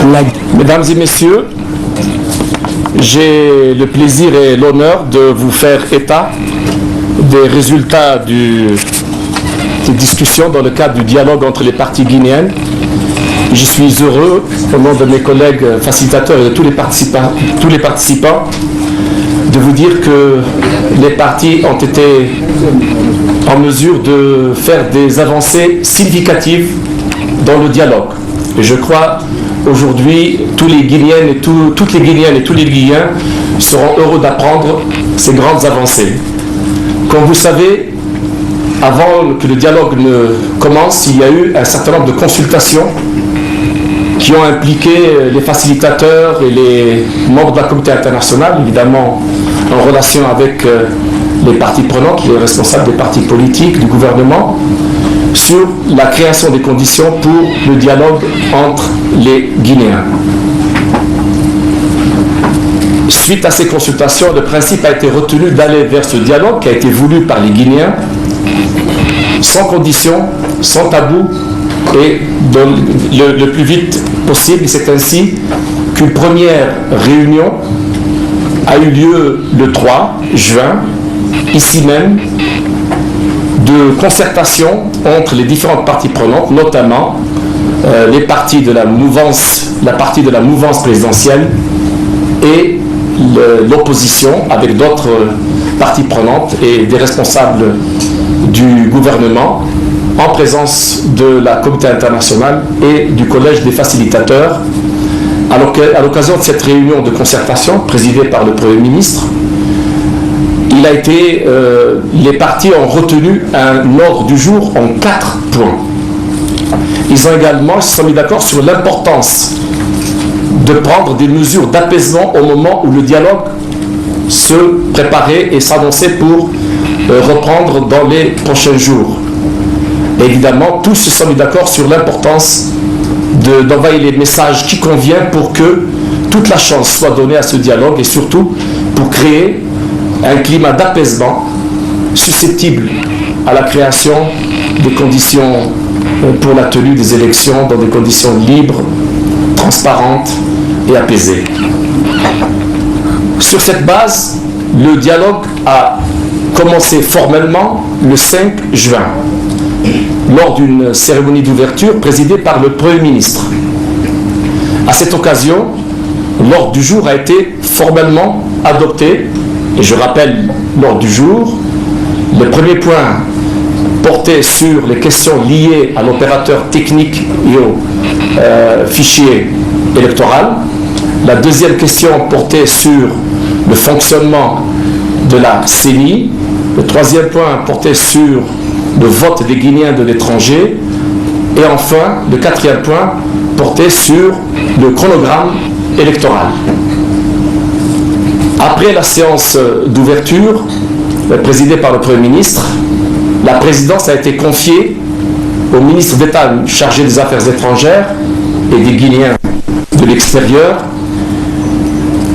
Mesdames et messieurs, j'ai le plaisir et l'honneur de vous faire état des résultats des discussions dans le cadre du dialogue entre les parties guinéennes. Je suis heureux, au nom de mes collègues facilitateurs et de tous les participants, de vous dire que les parties ont été en mesure de faire des avancées significatives dans le dialogue. Et je crois aujourd'hui, toutes les Guinéennes et tous les Guinéens seront heureux d'apprendre ces grandes avancées. Comme vous savez, avant que le dialogue ne commence, il y a eu un certain nombre de consultations qui ont impliqué les facilitateurs et les membres de la communauté internationale, évidemment en relation avec les parties prenantes, les responsables des partis politiques, du gouvernement, sur la création des conditions pour le dialogue entre les Guinéens. Suite à ces consultations, le principe a été retenu d'aller vers ce dialogue qui a été voulu par les Guinéens, sans condition, sans tabou, et le plus vite possible. C'est ainsi qu'une première réunion a eu lieu le 3 juin, ici même, de concertation entre les différentes parties prenantes, notamment les partis de la partie de la mouvance présidentielle et l'opposition, avec d'autres parties prenantes et des responsables du gouvernement, en présence de la communauté internationale et du collège des facilitateurs. À l'occasion de cette réunion de concertation présidée par le Premier ministre, les partis ont retenu un ordre du jour en 4 points. Ils se sont mis d'accord sur l'importance de prendre des mesures d'apaisement au moment où le dialogue se préparait et s'annonçait pour reprendre dans les prochains jours. Et évidemment, tous se sont mis d'accord sur l'importance d'envoyer les messages qui conviennent pour que toute la chance soit donnée à ce dialogue et surtout pour créer un climat d'apaisement susceptible à la création des conditions pour la tenue des élections dans des conditions libres, transparentes et apaisées. Sur cette base, le dialogue a commencé formellement le 5 juin, lors d'une cérémonie d'ouverture présidée par le Premier ministre. À cette occasion, l'ordre du jour a été formellement adopté. Et je rappelle l'ordre du jour. Le premier point portait sur les questions liées à l'opérateur technique et au fichier électoral. La deuxième question portait sur le fonctionnement de la CENI. Le troisième point portait sur le vote des Guinéens de l'étranger. Et enfin, le quatrième point portait sur le chronogramme électoral. Après la séance d'ouverture, présidée par le Premier ministre, la présidence a été confiée au ministre d'État chargé des Affaires étrangères et des Guinéens de l'extérieur,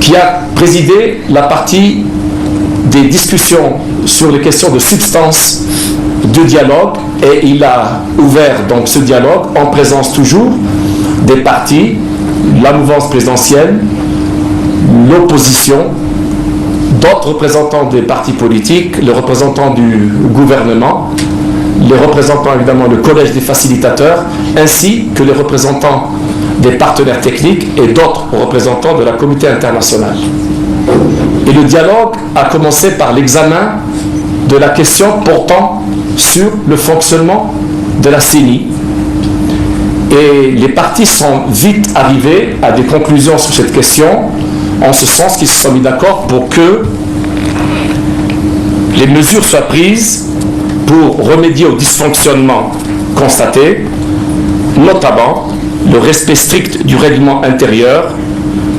qui a présidé la partie des discussions sur les questions de substance de dialogue, et il a ouvert donc ce dialogue en présence toujours des partis, la mouvance présidentielle, l'opposition, d'autres représentants des partis politiques, les représentants du gouvernement, les représentants évidemment du collège des facilitateurs, ainsi que les représentants des partenaires techniques et d'autres représentants de la communauté internationale. Et le dialogue a commencé par l'examen de la question portant sur le fonctionnement de la CENI. Et les partis sont vite arrivés à des conclusions sur cette question, en ce sens qu'ils se sont mis d'accord pour que les mesures soient prises pour remédier aux dysfonctionnements constatés, notamment le respect strict du règlement intérieur,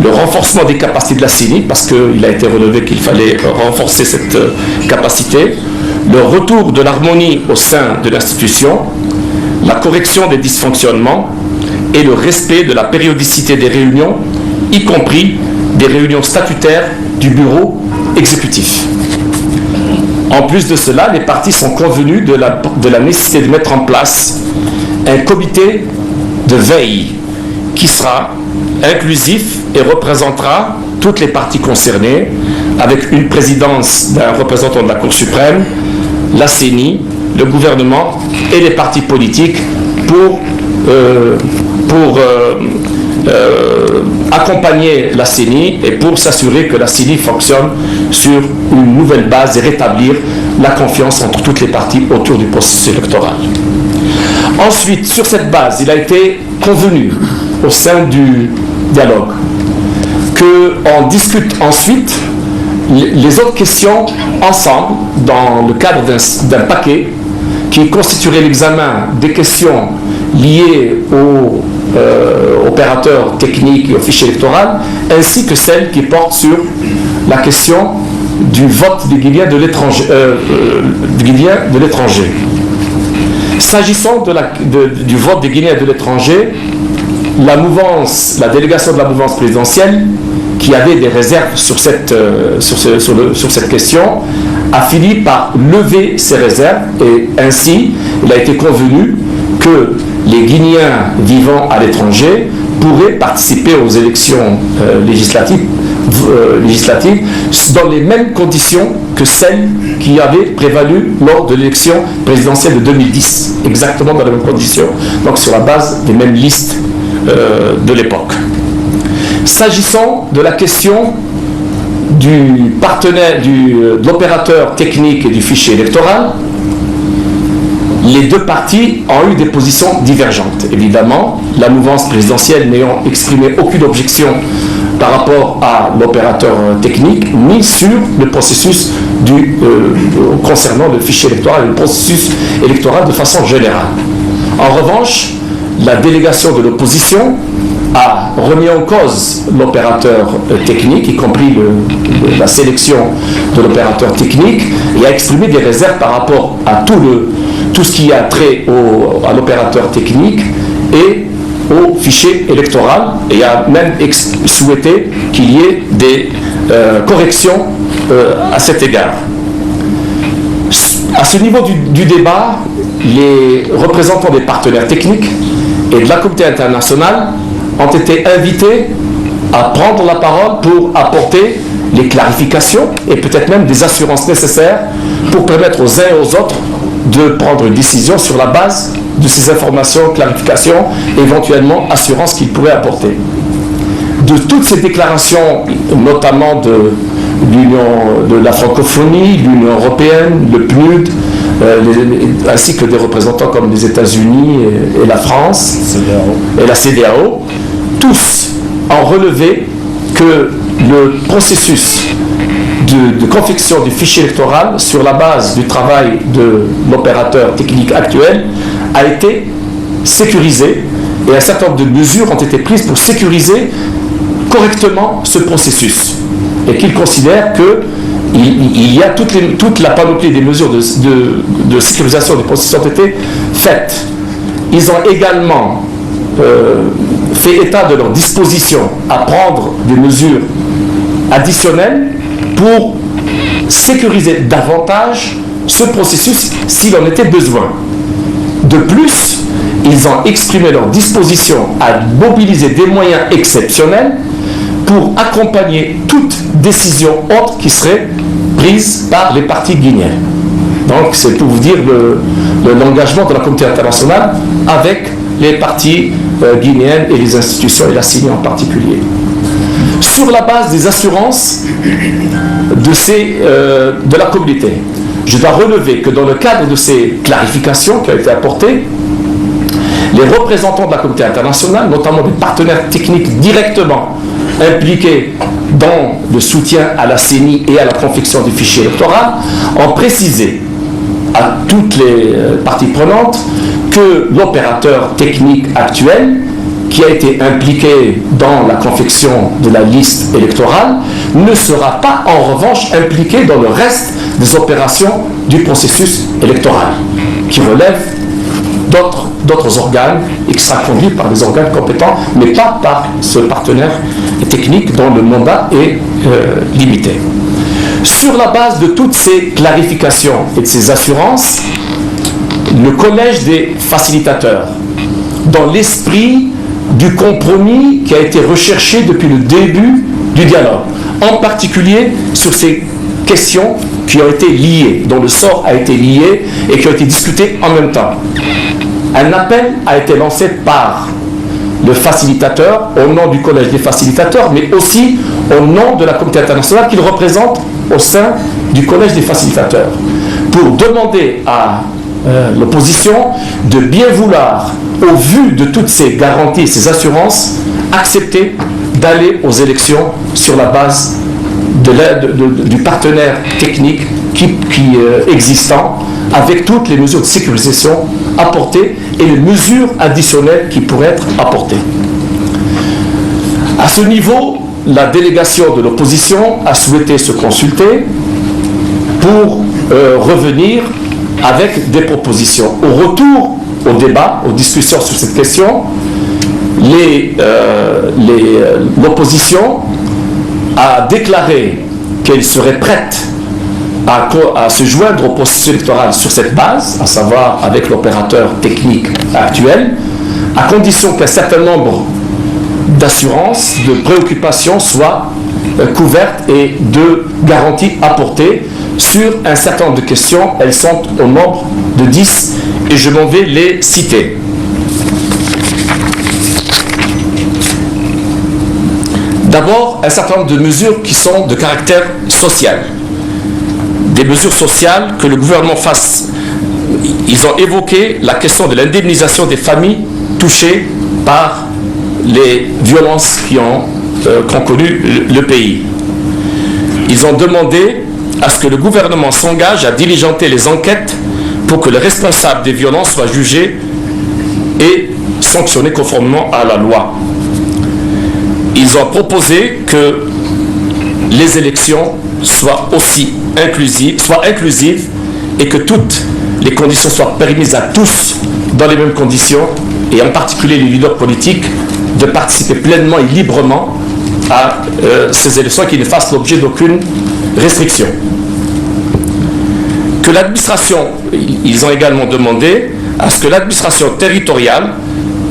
le renforcement des capacités de la CENI, parce qu'il a été relevé qu'il fallait renforcer cette capacité, le retour de l'harmonie au sein de l'institution, la correction des dysfonctionnements et le respect de la périodicité des réunions, y compris des réunions statutaires du bureau exécutif. En plus de cela, les partis sont convenus de la nécessité de mettre en place un comité de veille qui sera inclusif et représentera toutes les parties concernées, avec une présidence d'un représentant de la Cour suprême, la CENI, le gouvernement et les partis politiques pour accompagner la CENI et pour s'assurer que la CENI fonctionne sur une nouvelle base et rétablir la confiance entre toutes les parties autour du processus électoral. Ensuite, sur cette base, il a été convenu au sein du dialogue qu'on discute ensuite les autres questions ensemble dans le cadre d'un paquet qui constituerait l'examen des questions liées aux opérateurs techniques et au fichier électoral, ainsi que celles qui portent sur la question du vote des Guinéens de l'étranger. S'agissant du vote des Guinéens de l'étranger, la délégation de la mouvance présidentielle, qui avait des réserves sur cette question, a fini par lever ces réserves et ainsi il a été convenu que les Guinéens vivant à l'étranger pourraient participer aux élections législatives dans les mêmes conditions que celles qui avaient prévalu lors de l'élection présidentielle de 2010, exactement dans les mêmes conditions, donc sur la base des mêmes listes de l'époque. S'agissant de la question de l'opérateur technique et du fichier électoral, les deux parties ont eu des positions divergentes. Évidemment, la mouvance présidentielle n'ayant exprimé aucune objection par rapport à l'opérateur technique, ni sur le processus concernant le fichier électoral et le processus électoral de façon générale. En revanche, la délégation de l'opposition a remis en cause l'opérateur technique, y compris la sélection de l'opérateur technique, et a exprimé des réserves par rapport à tout ce qui a trait à l'opérateur technique et au fichier électoral, et a même souhaité qu'il y ait des corrections à cet égard. À ce niveau du débat, les représentants des partenaires techniques et de la communauté internationale ont été invités à prendre la parole pour apporter les clarifications et peut-être même des assurances nécessaires pour permettre aux uns et aux autres de prendre une décision sur la base de ces informations, clarifications, éventuellement assurances qu'ils pourraient apporter. De toutes ces déclarations, notamment de l'Union de la francophonie, l'Union européenne, le PNUD, ainsi que des représentants comme les États-Unis et la France et la CEDEAO, tous ont relevé que le processus de confection du fichier électoral sur la base du travail de l'opérateur technique actuel a été sécurisé et un certain nombre de mesures ont été prises pour sécuriser correctement ce processus et qu'ils considèrent qu'il y a toute la panoplie des mesures de sécurisation des processus ont été faites. Ils ont également fait état de leur disposition à prendre des mesures additionnelles pour sécuriser davantage ce processus s'il en était besoin. De plus, ils ont exprimé leur disposition à mobiliser des moyens exceptionnels pour accompagner toute décision autre qui serait prise par les partis guinéens. Donc c'est pour vous dire l'engagement de la communauté internationale avec les partis guinéennes et les institutions et la CENI en particulier. Sur la base des assurances de la communauté, je dois relever que dans le cadre de ces clarifications qui ont été apportées, les représentants de la communauté internationale, notamment des partenaires techniques directement impliqués dans le soutien à la CENI et à la confection du fichier électoral, ont précisé à toutes les parties prenantes que l'opérateur technique actuel qui a été impliqué dans la confection de la liste électorale ne sera pas en revanche impliqué dans le reste des opérations du processus électoral qui relèvent d'autres organes et qui sera conduit par des organes compétents mais pas par ce partenaire technique dont le mandat est limité. Sur la base de toutes ces clarifications et de ces assurances, le collège des facilitateurs, dans l'esprit du compromis qui a été recherché depuis le début du dialogue, en particulier sur ces questions qui ont été liées, dont le sort a été lié et qui ont été discutées en même temps. Un appel a été lancé par le facilitateur, au nom du Collège des facilitateurs, mais aussi au nom de la communauté internationale qu'il représente au sein du Collège des facilitateurs, pour demander à l'opposition de bien vouloir, au vu de toutes ces garanties, ces assurances, accepter d'aller aux élections sur la base de l'aide du partenaire technique existant, avec toutes les mesures de sécurisation apportées et les mesures additionnelles qui pourraient être apportées. À ce niveau, la délégation de l'opposition a souhaité se consulter pour revenir avec des propositions. Au retour au débat, aux discussions sur cette question, l'opposition a déclaré qu'elle serait prête à se joindre au processus électoral sur cette base, à savoir avec l'opérateur technique actuel, à condition qu'un certain nombre d'assurances, de préoccupations soient couvertes et de garanties apportées sur un certain nombre de questions. Elles sont au nombre de 10 et je m'en vais les citer. D'abord, un certain nombre de mesures qui sont de caractère social. Des mesures sociales que le gouvernement fasse. Ils ont évoqué la question de l'indemnisation des familles touchées par les violences qu'ont connu le pays. Ils ont demandé à ce que le gouvernement s'engage à diligenter les enquêtes pour que les responsables des violences soient jugés et sanctionnés conformément à la loi. Ils ont proposé que les élections soient aussi inclusives et que toutes les conditions soient permises à tous dans les mêmes conditions, et en particulier les leaders politiques, de participer pleinement et librement à ces élections qui ne fassent l'objet d'aucune restriction. Que l'administration, ils ont également demandé à ce que l'administration territoriale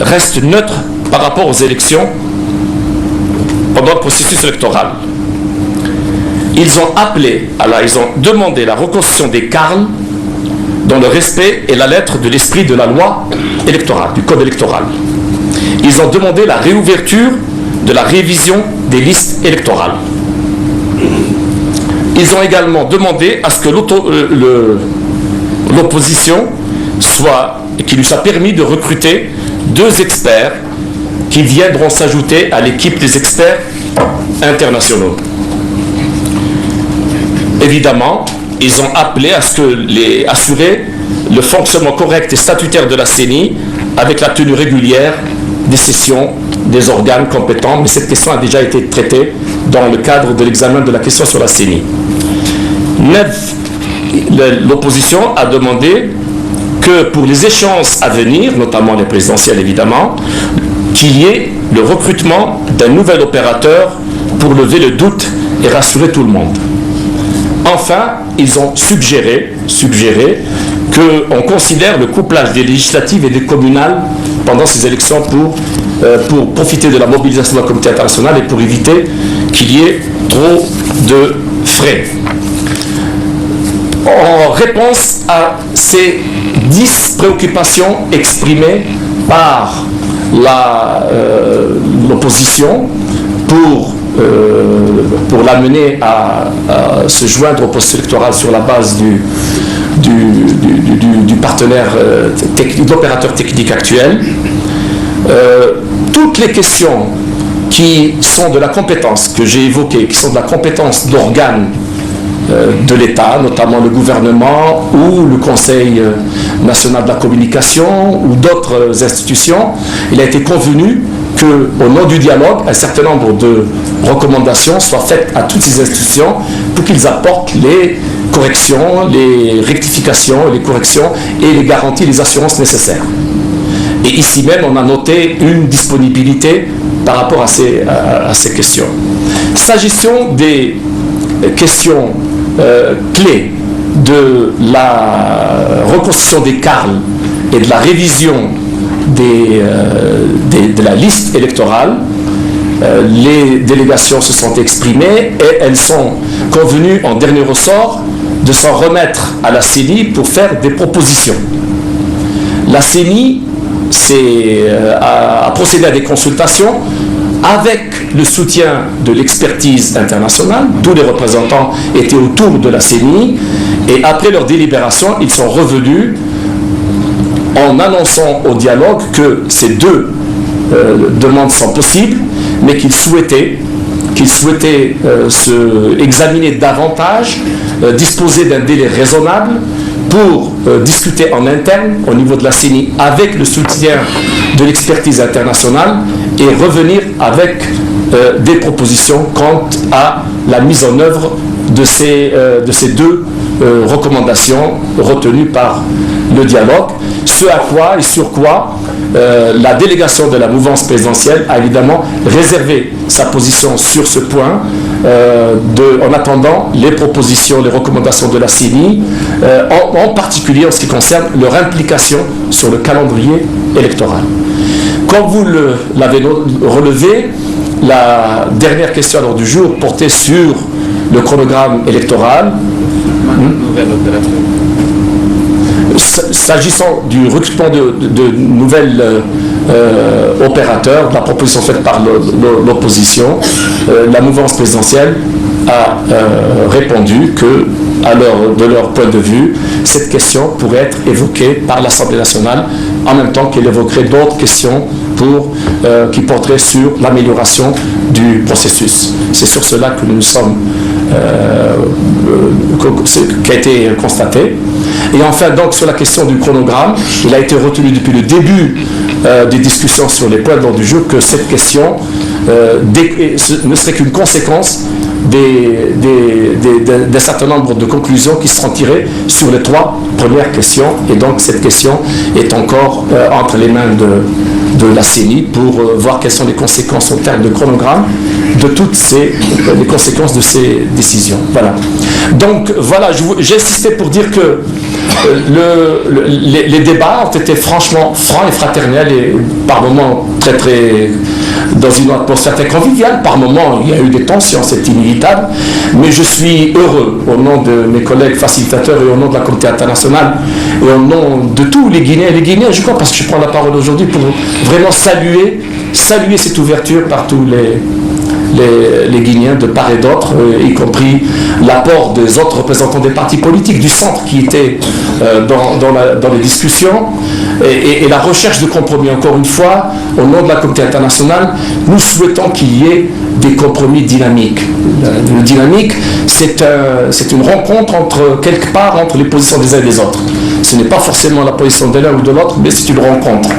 reste neutre par rapport aux élections pendant le processus électoral. Ils ont demandé la reconstitution des CARL dans le respect et la lettre de l'esprit de la loi électorale, du code électoral. Ils ont demandé la réouverture de la révision des listes électorales. Ils ont également demandé à ce que l'opposition qu'il lui soit permis de recruter 2 experts qui viendront s'ajouter à l'équipe des experts internationaux. Évidemment, ils ont appelé à ce que assurer le fonctionnement correct et statutaire de la CENI avec la tenue régulière des sessions des organes compétents, mais cette question a déjà été traitée dans le cadre de l'examen de la question sur la CENI. L'opposition a demandé que pour les échéances à venir, notamment les présidentielles évidemment, qu'il y ait le recrutement d'un nouvel opérateur pour lever le doute et rassurer tout le monde. Enfin, ils ont suggéré qu'on considère le couplage des législatives et des communales pendant ces élections pour profiter de la mobilisation de la communauté internationale et pour éviter qu'il y ait trop de frais. En réponse à ces 10 préoccupations exprimées par l'opposition pour l'amener à se joindre au processus électoral sur la base du partenaire technique, d'opérateur technique actuel, toutes les questions qui sont de la compétence que j'ai évoquées, qui sont de la compétence d'organes de l'État, notamment le gouvernement ou le Conseil national de la communication ou d'autres institutions, il a été convenu qu'au nom du dialogue, un certain nombre de recommandations soient faites à toutes ces institutions pour qu'ils apportent les corrections, les rectifications, les corrections et les garanties, les assurances nécessaires. Et ici même, on a noté une disponibilité par rapport à ces questions. S'agissant des questions clés de la reconstitution des CARL et de la révision de la liste électorale. Les délégations se sont exprimées et elles sont convenues en dernier ressort de s'en remettre à la CENI pour faire des propositions. La CENI a procédé à des consultations avec le soutien de l'expertise internationale. Tous les représentants étaient autour de la CENI et après leur délibération, ils sont revenus en annonçant au dialogue que ces deux demandes sont possibles, mais qu'ils souhaitaient examiner davantage, disposer d'un délai raisonnable pour discuter en interne au niveau de la CENI avec le soutien de l'expertise internationale et revenir avec des propositions quant à la mise en œuvre de ces deux recommandations retenues par le dialogue, ce à quoi et sur quoi la délégation de la mouvance présidentielle a évidemment réservé sa position sur ce point en attendant les propositions, les recommandations de la CENI, en particulier en ce qui concerne leur implication sur le calendrier électoral. Comme vous l'avez relevé, la dernière question à l'ordre du jour portait sur le chronogramme électoral. S'agissant du recrutement de nouvelles opérateurs, la proposition faite par l'opposition, la mouvance présidentielle a répondu que, de leur point de vue, cette question pourrait être évoquée par l'Assemblée nationale en même temps qu'elle évoquerait d'autres questions qui porteraient sur l'amélioration du processus. C'est sur cela que nous sommes qui a été constaté. Et enfin, donc, sur la question du chronogramme, il a été retenu depuis le début des discussions sur les points de l'ordre du jour que cette question ne serait qu'une conséquence d'un certain nombre de conclusions qui seront tirées sur les trois premières questions. Et donc, cette question est encore entre les mains de la CENI pour voir quelles sont les conséquences en termes de chronogramme de toutes les conséquences de ces décisions. Voilà. Donc, voilà, j'ai insisté pour dire que les débats ont été franchement francs et fraternels et par moments très dans une atmosphère très conviviale. Par moments, il y a eu des tensions, c'est inévitable, mais je suis heureux au nom de mes collègues facilitateurs et au nom de la communauté internationale et au nom de tous les Guinéens et les Guinéens, je crois, parce que je prends la parole aujourd'hui pour vraiment saluer cette ouverture par tous les Guinéens de part et d'autre, y compris l'apport des autres représentants des partis politiques du centre qui étaient dans les discussions et la recherche de compromis. Encore une fois, au nom de la communauté internationale, nous souhaitons qu'il y ait des compromis dynamiques. Le dynamique, c'est une rencontre quelque part entre les positions des uns et des autres. Ce n'est pas forcément la position de l'un ou de l'autre, mais c'est une rencontre.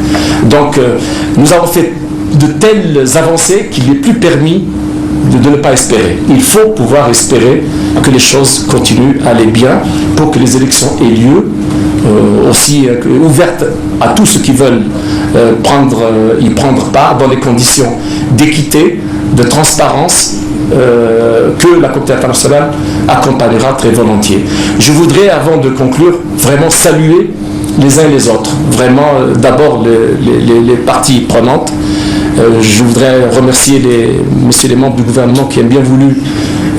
Donc, nous avons fait de telles avancées qu'il n'est plus permis de ne pas espérer. Il faut pouvoir espérer que les choses continuent à aller bien pour que les élections aient lieu, aussi ouvertes à tous ceux qui veulent y prendre part dans des conditions d'équité, de transparence, que la communauté internationale accompagnera très volontiers. Je voudrais, avant de conclure, vraiment saluer les uns et les autres. Vraiment, d'abord les parties prenantes. Je voudrais remercier messieurs les membres du gouvernement qui ont bien voulu,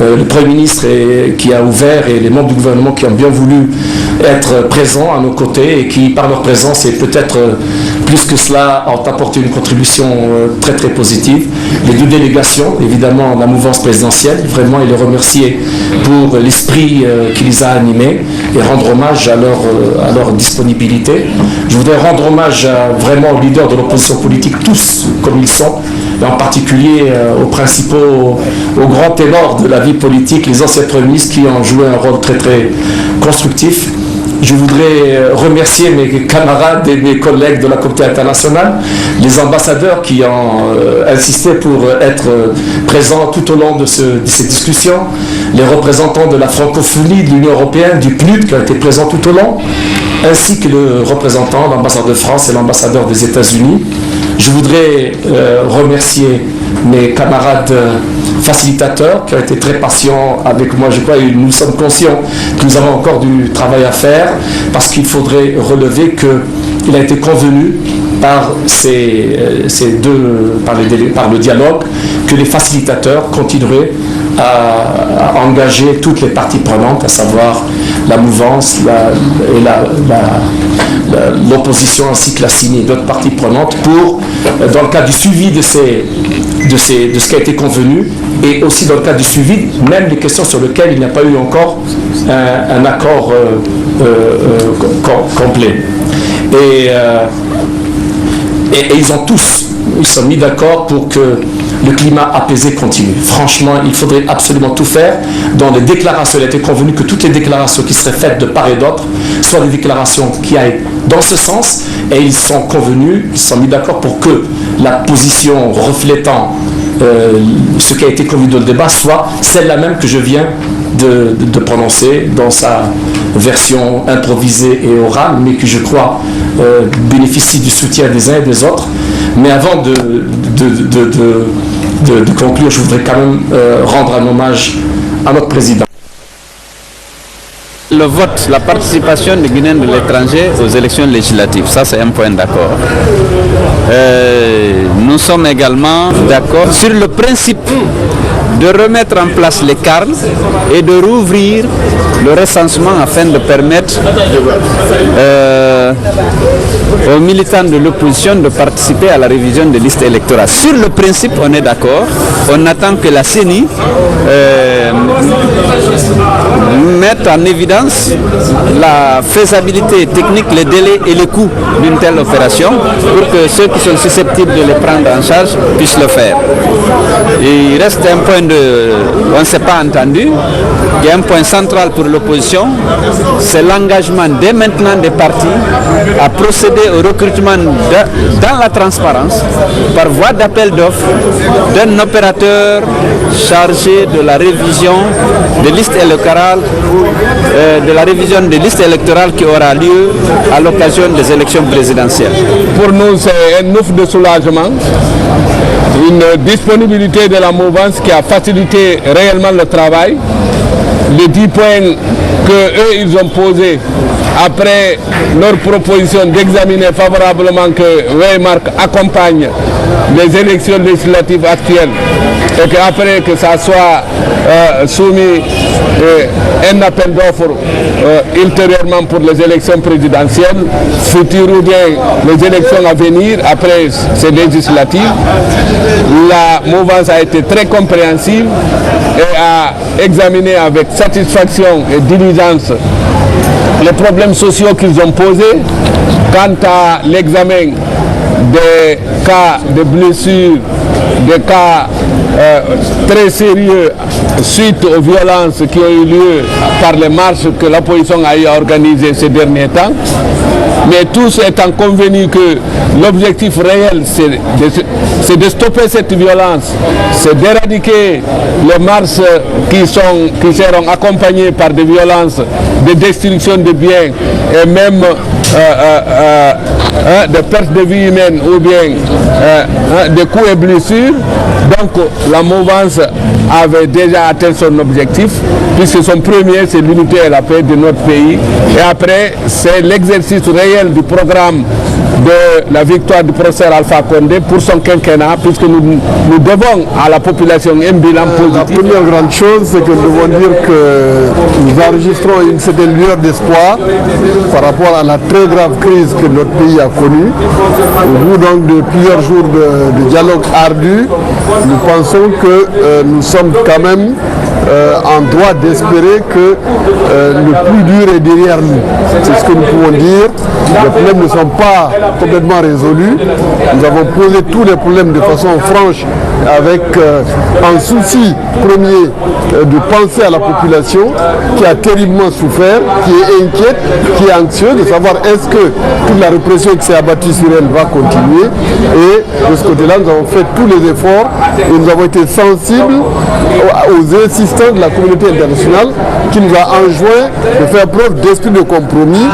le Premier ministre qui a ouvert et les membres du gouvernement qui ont bien voulu être présents à nos côtés et qui, par leur présence et peut-être plus que cela, ont apporté une contribution très positive. Les deux délégations, évidemment la mouvance présidentielle, vraiment et les remercier pour l'esprit qui les a animés et rendre hommage à leur disponibilité. Je voudrais rendre hommage vraiment aux leaders de l'opposition politique, tous comme ils sont, et en particulier aux grands ténors de la vie politique, les anciens premiers ministres qui ont joué un rôle très constructif. Je voudrais remercier mes camarades et mes collègues de la communauté internationale, les ambassadeurs qui ont insisté pour être présents tout au long de ces discussions, les représentants de la francophonie, de l'Union européenne, du PNUD qui ont été présents tout au long, ainsi que le représentant, l'ambassadeur de France et l'ambassadeur des États-Unis. Je voudrais remercier mes camarades facilitateurs qui ont été très patients avec moi. Je crois que nous sommes conscients que nous avons encore du travail à faire parce qu'il faudrait relever qu'il a été convenu par le dialogue, que les facilitateurs continueraient à engager toutes les parties prenantes, à savoir la mouvance et l'opposition ainsi que la CENI et d'autres parties prenantes pour, dans le cadre du suivi de ce qui a été convenu et aussi dans le cadre du suivi, même les questions sur lesquelles il n'y a pas eu encore un accord complet. Et ils sont mis d'accord pour que le climat apaisé continue. Franchement, il faudrait absolument tout faire. Dans les déclarations, il a été convenu que toutes les déclarations qui seraient faites de part et d'autre soient des déclarations qui aillent dans ce sens, et ils sont mis d'accord pour que la position reflétant ce qui a été convenu dans le débat soit celle-là même que je viens de prononcer dans sa version improvisée et orale, mais qui, je crois, bénéficie du soutien des uns et des autres. Mais avant de conclure, je voudrais quand même rendre un hommage à notre président. Le vote, la participation des Guinéens de l'étranger aux élections législatives, ça c'est un point d'accord. Nous sommes également d'accord sur le principe de remettre en place les carnes et de rouvrir le recensement afin de permettre aux militants de l'opposition de participer à la révision des listes électorales. Sur le principe, on est d'accord. On attend que la CENI mette en évidence la faisabilité technique, les délais et les coûts d'une telle opération pour que ceux qui sont susceptibles de les prendre en charge puissent le faire. Et il reste un point on ne s'est pas entendu. Il y a un point central pour l'opposition, c'est l'engagement dès maintenant des partis à procéder au recrutement dans la transparence par voie d'appel d'offres d'un opérateur chargé de la révision des listes électorales, qui aura lieu à l'occasion des élections présidentielles. Pour nous, c'est un ouf de soulagement, une disponibilité de la mouvance qui a facilité réellement le travail. Les 10 points qu'eux ils ont posés après leur proposition d'examiner favorablement que Weymark accompagne les élections législatives actuelles et qu'après que ça soit soumis un appel d'offres ultérieurement pour les élections présidentielles, futures ou bien les élections à venir après ces législatives. La mouvance a été très compréhensive et a examiné avec satisfaction et diligence les problèmes sociaux qu'ils ont posés. Quant à l'examen des cas de blessures, des cas très sérieux suite aux violences qui ont eu lieu par les marches que l'opposition a eu à organiser ces derniers temps, mais tous étant convenus que l'objectif réel c'est de stopper cette violence, c'est d'éradiquer les marches qui seront accompagnées par des violences, de destruction de biens et même de perte de vie humaine ou bien de coups et blessures. Donc la mouvance avait déjà atteint son objectif, puisque son premier c'est l'unité et la paix de notre pays, et après c'est l'exercice réel du programme de la victoire du professeur Alpha Condé pour son quinquennat, puisque nous devons à la population un bilan positif. La première grande chose, c'est que nous devons dire que nous enregistrons une certaine lueur d'espoir par rapport à la très grave crise que notre pays a connue. Au bout donc de plusieurs jours de dialogue ardu, nous pensons que nous sommes quand même en droit d'espérer que le plus dur est derrière nous. C'est ce que nous pouvons dire. Les problèmes ne sont pas complètement résolus. Nous avons posé tous les problèmes de façon franche avec un souci premier de penser à la population qui a terriblement souffert, qui est inquiète, qui est anxieuse de savoir est-ce que toute la répression qui s'est abattue sur elle va continuer. Et de ce côté-là, nous avons fait tous les efforts et nous avons été sensibles aux insistants de la communauté internationale qui nous a enjoint de faire preuve d'esprit de compromis,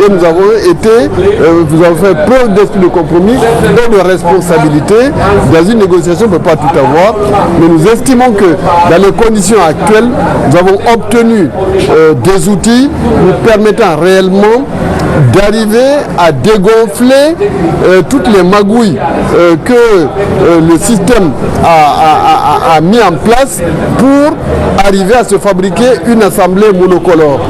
et nous avons fait preuve d'esprit de compromis, de responsabilité dans une négociation. On ne peut pas tout avoir, mais nous estimons que dans les conditions actuelles, nous avons obtenu des outils nous permettant réellement d'arriver à dégonfler toutes les magouilles que le système a mis en place pour arriver à se fabriquer une assemblée monocolore.